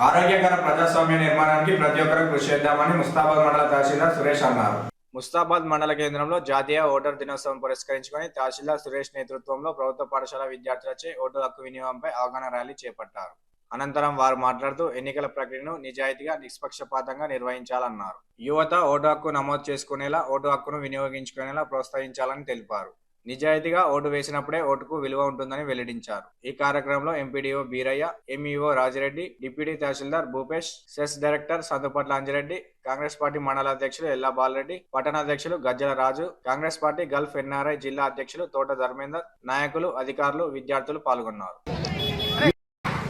ఆరోగ్యకర ప్రజాస్వామ్య నిర్మాణానికి ప్రతి ఒక్కరూ కృషి చేద్దామని ముస్తాబాద్ మండల తహసీల్దార్ సురేష్ అన్నారు. ముస్తాబాద్ మండల కేంద్రంలో జాతీయ ఓటర్ దినోత్సవం పురస్కరించుకొని తహసీల్దార్ సురేష్ నేతృత్వంలో ప్రభుత్వ పాఠశాల విద్యార్థులచే ఓటు హక్కు వినియోగంపై అవగాహన ర్యాలీ చేపట్టారు. అనంతరం వారు మాట్లాడుతూ ఎన్నికల ప్రక్రియను నిజాయితీగా నిష్పక్షపాతంగా నిర్వహించాలన్నారు. యువత ఓటు హక్కు నమోదు చేసుకునేలా, ఓటు హక్కును వినియోగించుకునేలా ప్రోత్సహించాలని తెలిపారు. నిజాయితీగా ఓటు వేసినప్పుడే ఓటుకు విలువ ఉంటుందని వెల్లడించారు. ఈ కార్యక్రమంలో MPDO Beerayya, MEO Rajireddy, deputy తహసీల్దార్ Bhupesh, CESS director Sandupatla Anjireddy, Congress party మండల అధ్యక్షులు ఎల్లా బాలరెడ్డి, పట్టణాధ్యక్షులు Gajjala Raju, Congress party Gulf NRI జిల్లా అధ్యక్షులు తోట ధర్మేందర్, నాయకులు, అధికారులు, విద్యార్థులు పాల్గొన్నారు.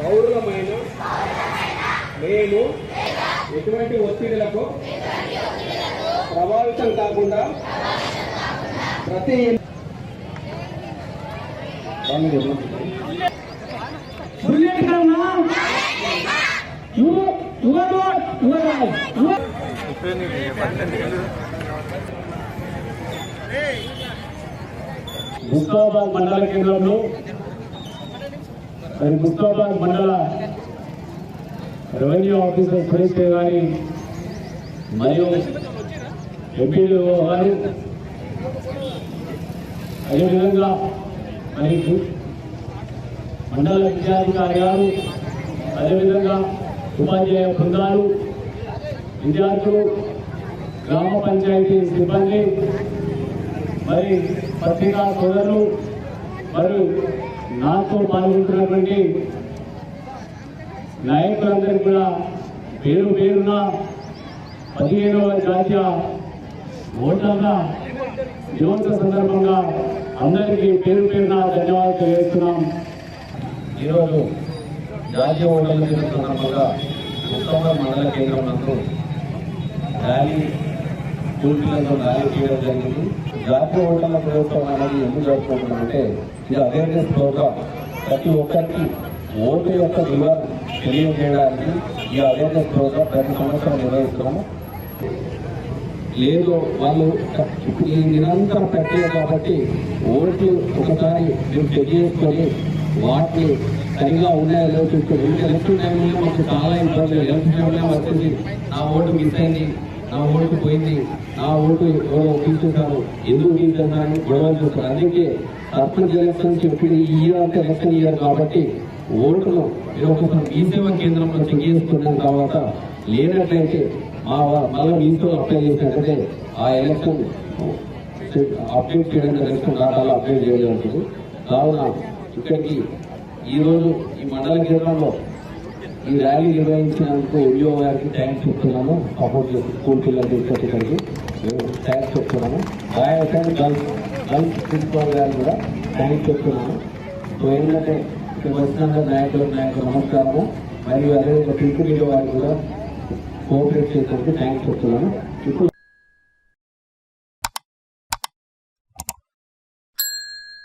పౌరులమైన మేము ఎటువంటి ఒత్తిడులకు ప్రభావితం కాకుండా ప్రతి ముస్తాబాద్ మండల కేంద్రంలో ముస్తాబాద్ మండల రెవెన్యూ ఆఫీసర్ సురేష్ గారి మరియు ఎంపీడీఓ గారు, అదేవిధంగా మరి మండల విద్యాధికారి గారు, అదేవిధంగా ఉపాధ్యాయ బృందాలు, విద్యార్థులు, గ్రామ పంచాయతీ సిబ్బంది, మరి పత్రికా సోదరులు, మరియు నాతో పాల్గొంటున్నటువంటి నాయకులందరికీ కూడా పేరు పేరున 15వ జాతీయ ఓటర్ల దినోత్సవ సందర్భంగా అందరికీ పేరు పేరున ధన్యవాదాలు తెలియజేస్తున్నాం. ఈరోజు జాతీయ ఓటర్ల దినోత్సవ సందర్భంగా ముస్తాబాద్ మండల కేంద్రం నందు ర్యాలీ పూర్తిలో ర్యాలీ చేయడం జరిగింది. జాతీయ ఓటర్ల దినోత్సవం అనేది ఎందుకు జరుపుకుంటున్నామంటే ఇది అవేర్నెస్ ప్రోగ్రాం. ప్రతి ఒక్కరికి ఓటు యొక్క విలువ తెలియజేయడానికి ఈ అవేర్నెస్ ప్రోగ్రాం ప్రతి సంవత్సరం నిర్వహిస్తున్నాము. లేదు వాళ్ళు ఇప్పుడు ఈ నిరంతర ప్రక్రియ కాబట్టి ఓట్లు ఒకసారి మీరు చెక్ చేసుకొని వాటిని సరిగా ఉన్నాయో లేదో చూసుకోండి. ఎలక్షన్ టైంలో మాకు చాలా ఇబ్బంది. ఎలక్షన్ టైంలో వస్తుంది, నా ఓటు మిస్ అయింది, నా ఓటు పోయింది, నా ఓటు ఎవరో తీసుకుంటారు, ఎందుకు తీసుకుంటారు గొడవలు చూస్తారు. అందుకే సర్పంచ్ ఎలక్షన్స్ ఇప్పుడు ఈ ఇయర్ అంటే ఎలక్షన్ ఇయర్ కాబట్టి ఓటును ఒకసారి మీ సేవా కేంద్రంలో చెక్ చేసుకున్నాం. తర్వాత లేనట్లయితే మళ్ళీ మీతో అప్లై చేసినట్లయితే ఆ ఎలక్షన్ అప్డేట్ చేయడం ఎలక్షన్ డేటాలో అప్డేట్ చేయడం ఉంటుంది. కావున ఇక్కడికి ఈరోజు ఈ మండల కేంద్రంలో ఈ ర్యాలీ నిర్వహించినందుకు ఎంఈఓ గారికి థ్యాంక్స్ చెప్తున్నాము. సపోర్ట్ చేసి స్కూల్ పిల్లలు తీసుకొచ్చి ఇక్కడికి థ్యాంక్స్ చెప్తున్నాము. గల్ఫ్ ప్రిన్సిపాల్ గారికి కూడా థ్యాంక్స్ చెప్తున్నాము. సో ఏంటంటే ఇక్కడ వచ్చిన నాయకులకు నమస్కారము. మరియు అదేవిధంగా ప్రింట్ మీడియా వారికి కూడా కోఆపరేట్ చేసేందుకు థ్యాంక్స్ చెప్తున్నాను. ఇప్పుడు